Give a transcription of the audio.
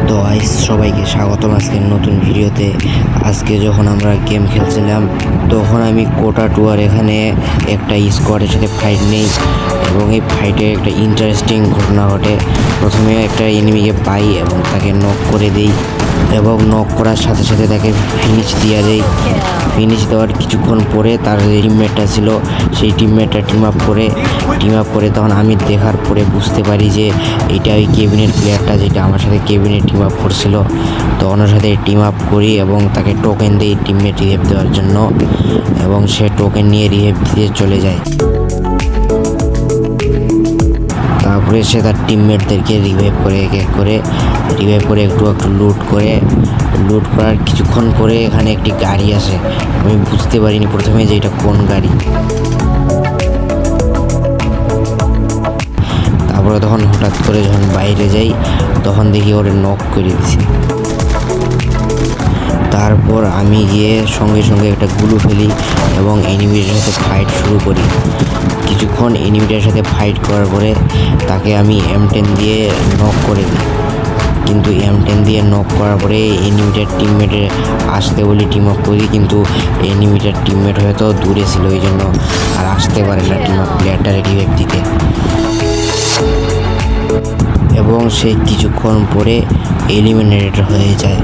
তো গাইস সবাইকে স্বাগতম আজকের নতুন ভিডিওতে। আজকে যখন আমরা গেম খেলছিলাম তখন আমি কোটা টুয়ার এখানে একটা স্কোয়াডের সাথে ফাইট নেই এবং এই ফাইটে একটা ইন্টারেস্টিং ঘটনা ঘটে। প্রথমে একটা এনিমিকে পাই এবং তাকে নক করে দিই এবং নক করার সাথে সাথে তাকে ফিনিশ দিয়ে দেই। ফিনিশ দেওয়ার কিছুক্ষণ পরে তার যে টিমমেটটা ছিল সেই টিমমেটটা টিম আপ করে তখন আমি দেখার পরে বুঝতে পারি যে এটা ওই কেবিনের প্লেয়ারটা যেটা আমার সাথে কেবিনে টিম আপ করছিল। তো ওনার সাথে টিম আপ করি এবং তাকে টোকেন দিই টিমমেট রিহেভ দেওয়ার জন্য এবং সে টোকেন নিয়ে রিহেভ দিয়ে চলে যায়। তারপরে সে তার টিমমেটদেরকে রিভাইভ করে একটু লুট করার কিছুক্ষণ পরে এখানে একটি গাড়ি আসে। আমি বুঝতে পারিনি প্রথমে যে এটা কোন গাড়ি। তারপরে তখন হঠাৎ করে যখন বাইরে যাই তখন দেখি ওরে নক করে দিছে। তারপর আমি গিয়ে সঙ্গে সঙ্গে একটা গুলো ফেলি এবং এনিমিটার সাথে ফাইট শুরু করি। কিছুক্ষণ এনিমিটার সাথে ফাইট করার পরে তাকে আমি M10 দিয়ে নক করে দিই, কিন্তু M10 দিয়ে নক করার পরে এনিমিটার টিমমেটের আসতে বলি টিম আপ করি, কিন্তু এনিমিটার টিমমেট হয়তো দূরে ছিল ওই জন্য আর আসতে পারে না টিম আপ প্লেয়ারটারে রিভাইভ দিতে। এবং সে কিছুক্ষণ পরে এলিমিনেটেড হয়ে যায়।